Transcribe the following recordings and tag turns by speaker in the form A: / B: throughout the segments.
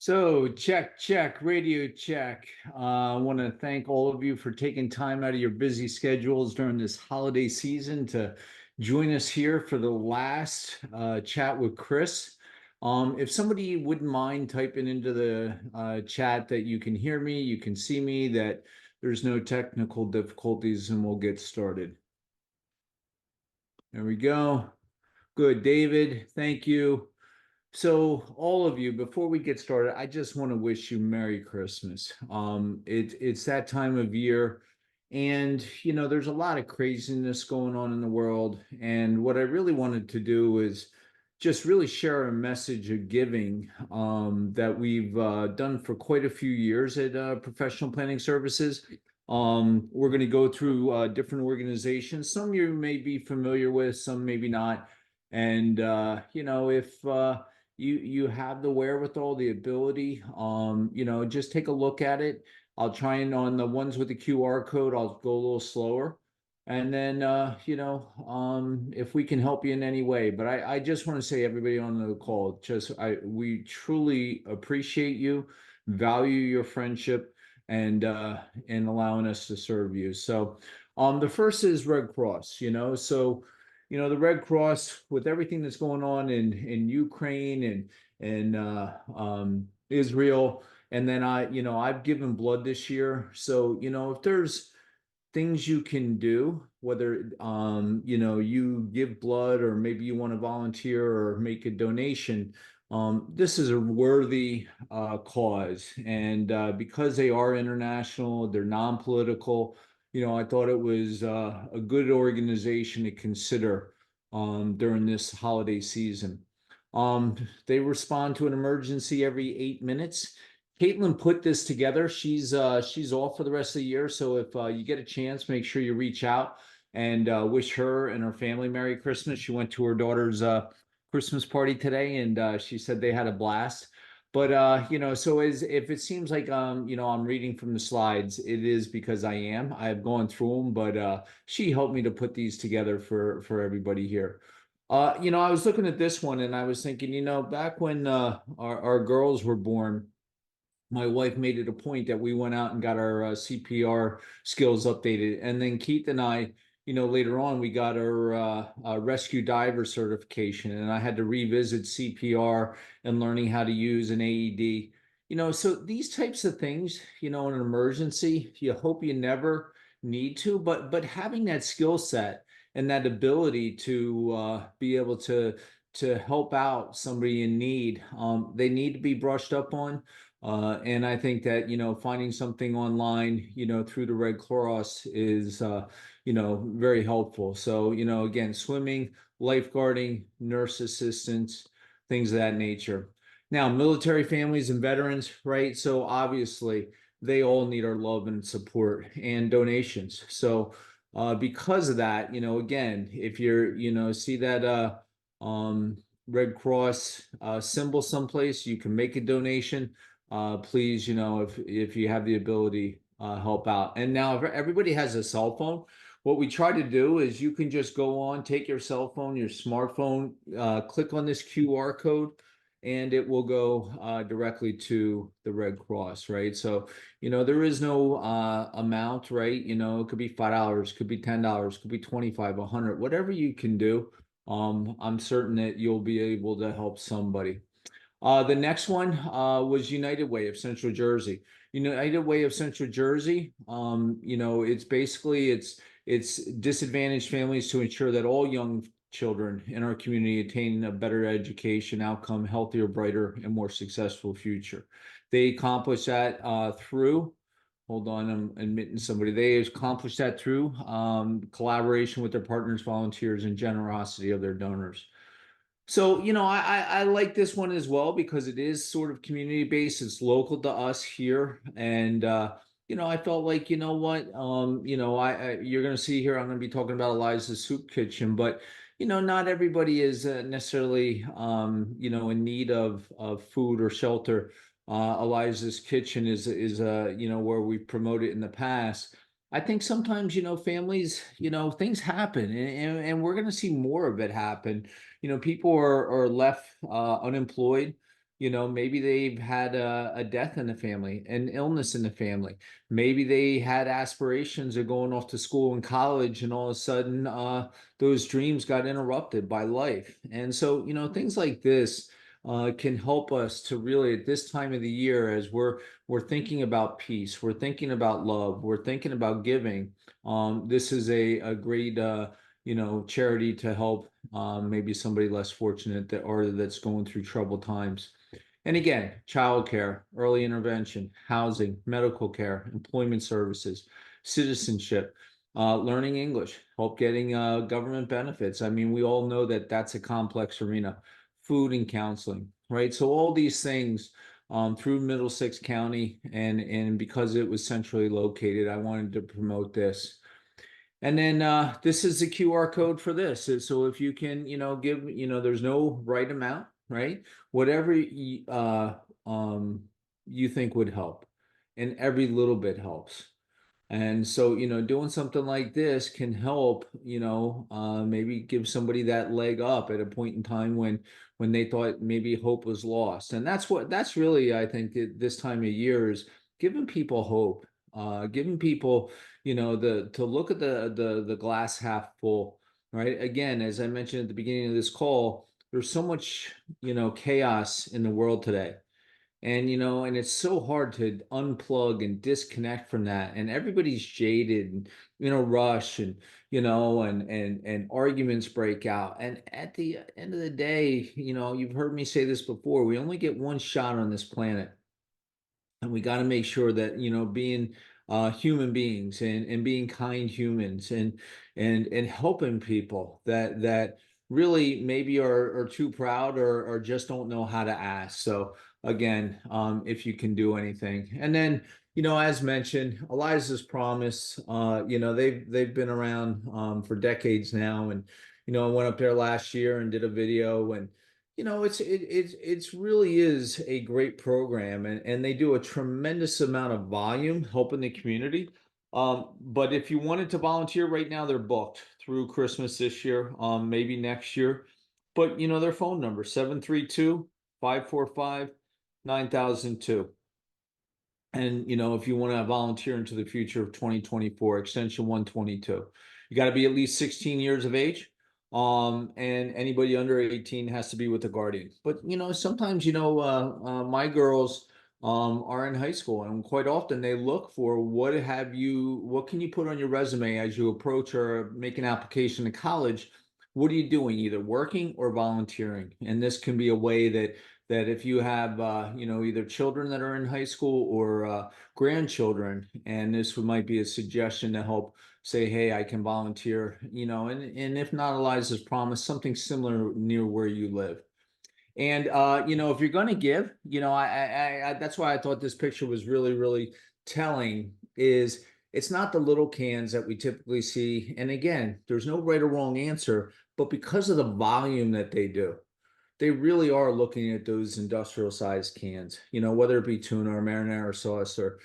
A: So, check, radio check. I want to thank all of you for taking time out of your busy schedules during this holiday season to join us here for the last chat with Chris. If somebody wouldn't mind typing into the chat that you can hear me, you can see me, that there's no technical difficulties, and we'll get started. There we go. Good, David. Thank you. So, all of you, before we get started, I just want to wish you Merry Christmas. It's that time of year, and there's a lot of craziness going on in the world. And what I really wanted to do is just really share a message of giving that we've done for quite a few years at Professional Planning Services. We're going to go through different organizations. Some you may be familiar with, some maybe not. And if you have the wherewithal, the ability, just take a look at it. I'll try and on the ones with the QR code, I'll go a little slower. And then, if we can help you in any way. But I just want to say, everybody on the call, we truly appreciate you, value your friendship, and allowing us to serve you. So the first is Red Cross. The Red Cross, with everything that's going on in Ukraine and Israel, and then I've given blood this year. So if there's things you can do, whether you give blood, or maybe you want to volunteer or make a donation, this is a worthy cause. And because they are international, they're non-political, I thought it was a good organization to consider during this holiday season. They respond to an emergency every 8 minutes. Caitlin put this together. She's off for the rest of the year. So if you get a chance, make sure you reach out and wish her and her family Merry Christmas. She went to her daughter's Christmas party today, and she said they had a blast. But so if it seems like I'm reading from the slides, it is because I am. I've gone through them, but she helped me to put these together for everybody here. I was looking at this one and I was thinking, back when our girls were born, my wife made it a point that we went out and got our CPR skills updated. And then Keith and I, later on, we got our rescue diver certification, and I had to revisit CPR and learning how to use an AED. So these types of things, in an emergency, you hope you never need to, but having that skill set and that ability to be able to help out somebody in need, they need to be brushed up on. And I think that, finding something online, through the Red Cross is, very helpful. So, again, swimming, lifeguarding, nurse assistants, things of that nature. Now, military families and veterans, right? So obviously they all need our love and support and donations. So because of that, again, if you're, see that Red Cross symbol someplace, you can make a donation. Please, if you have the ability, help out. And now, if everybody has a cell phone, what we try to do is you can just go on, take your cell phone, your smartphone, click on this QR code, and it will go directly to the Red Cross, right? So, there is no amount, right? It could be $5, could be $10, could be 25, 100, whatever you can do. I'm certain that you'll be able to help somebody. The next one was United Way of Central Jersey. United Way of Central Jersey, it's basically it's disadvantaged families to ensure that all young children in our community attain a better education outcome, healthier, brighter, and more successful future. They accomplish that through, hold on, I'm admitting somebody. They accomplish that through collaboration with their partners, volunteers, and generosity of their donors. So, I like this one as well because it is sort of community based. It's local to us here. And, I felt like, what, you're going to see here, I'm going to be talking about Eliza's Soup Kitchen, but, not everybody is necessarily, in need of food or shelter. Eliza's Kitchen is where we've promoted in the past. I think sometimes, families, things happen, and we're going to see more of it happen. People are left unemployed. maybe they've had a death in the family, an illness in the family. Maybe they had aspirations of going off to school and college, and all of a sudden, those dreams got interrupted by life. And so, things like this can help us to really, at this time of the year, as we're thinking about peace, we're thinking about love, we're thinking about giving. This is a great charity to help maybe somebody less fortunate that's going through troubled times. And again, childcare, early intervention, housing, medical care, employment services, citizenship, learning English, help getting government benefits. I mean, we all know that that's a complex arena. Food and counseling, right? So all these things through Middlesex County, and because it was centrally located, I wanted to promote this. And then this is the QR code for this. So if you can, give, there's no right amount, right? Whatever you think would help, and every little bit helps. And so, doing something like this can help, maybe give somebody that leg up at a point in time when they thought maybe hope was lost. And that's really, I think, this time of year is giving people hope, giving people, to look at the glass half full, right? Again, as I mentioned at the beginning of this call, there's so much, chaos in the world today. And it's so hard to unplug and disconnect from that. And everybody's jaded and in a rush, and and arguments break out. And at the end of the day, you've heard me say this before, we only get one shot on this planet. And we got to make sure that, being human beings, and being kind humans, and helping people that really maybe are too proud, or just don't know how to ask. So again, if you can do anything. And then, as mentioned, Eliza's Promise, they've been around for decades now. And I went up there last year and did a video. And it's really is a great program, and they do a tremendous amount of volume helping the community. But if you wanted to volunteer right now, they're booked through Christmas this year, maybe next year. But their phone number 732-545-9002. And if you want to volunteer into the future of 2024, extension 122, you got to be at least 16 years of age. And anybody under 18 has to be with a guardian. But sometimes my girls are in high school, and quite often they look for what can you put on your resume as you approach or make an application to college. What are you doing, either working or volunteering? And this can be a way that if you have either children that are in high school, or grandchildren, and this might be a suggestion to help say, hey, I can volunteer, and if not Eliza's Promise, something similar near where you live. And if you're going to give, I that's why I thought this picture was really, really telling. Is it's not the little cans that we typically see. And again, there's no right or wrong answer, but because of the volume that they really are looking at those industrial sized cans, whether it be tuna or marinara sauce, or,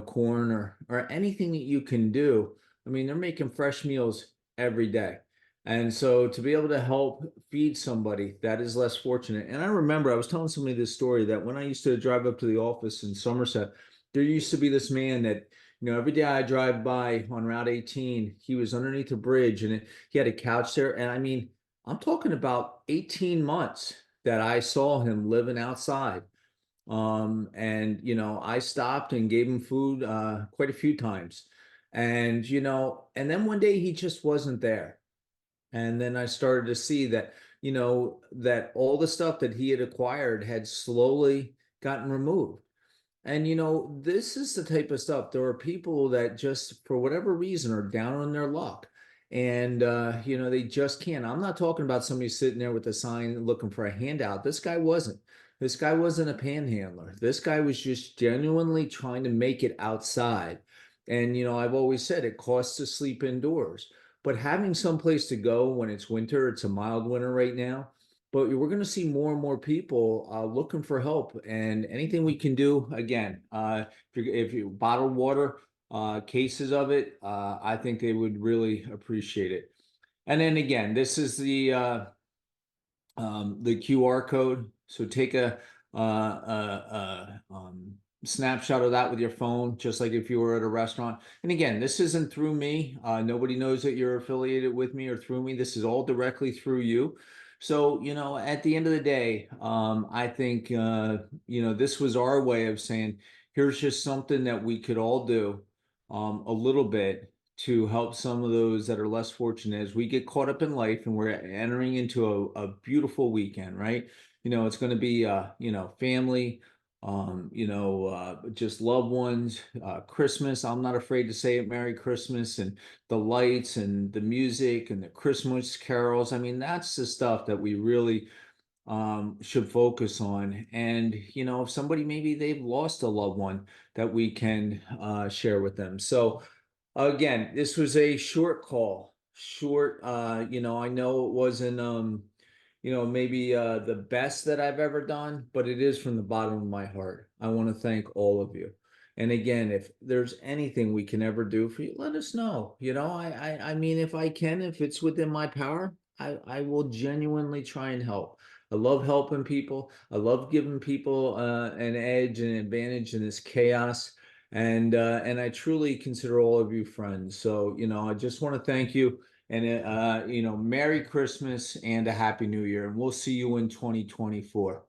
A: corn, or anything that you can do. I mean, they're making fresh meals every day. And so to be able to help feed somebody that is less fortunate. And I remember I was telling somebody this story, that when I used to drive up to the office in Somerset, there used to be this man that, every day I drive by on Route 18, he was underneath a bridge, and he had a couch there. And I mean, I'm talking about 18 months that I saw him living outside. And I stopped and gave him food quite a few times. And and then one day he just wasn't there. And then I started to see that, that all the stuff that he had acquired had slowly gotten removed. And this is the type of stuff. There are people that just, for whatever reason, are down on their luck. And they just can't. I'm not talking about somebody sitting there with a sign looking for a handout. This guy wasn't. This guy wasn't a panhandler. This guy was just genuinely trying to make it outside. And I've always said it costs to sleep indoors. But having some place to go when it's winter, it's a mild winter right now, but we're going to see more and more people looking for help. And anything we can do, again, if you bottled water, cases of it, I think they would really appreciate it. And then again, this is the QR code. So take snapshot of that with your phone, just like if you were at a restaurant. And again, this isn't through me. Nobody knows that you're affiliated with me or through me. This is all directly through you. So, at the end of the day, I think, this was our way of saying, here's just something that we could all do a little bit to help some of those that are less fortunate as we get caught up in life and we're entering into a beautiful weekend, right? It's going to be, family, just loved ones, Christmas. I'm not afraid to say it, Merry Christmas, and the lights and the music and the Christmas carols. I mean, that's the stuff that we really should focus on. And, if somebody maybe they've lost a loved one, that we can share with them. So, again, this was a short call. Short, I know it wasn't maybe the best that I've ever done, but it is from the bottom of my heart. I want to thank all of you. And again, if there's anything we can ever do for you, let us know. I mean, if I can, if it's within my power, I will genuinely try and help. I love helping people. I love giving people an edge and an advantage in this chaos. And I truly consider all of you friends. So, I just want to thank you. And, Merry Christmas and a Happy New Year. And we'll see you in 2024.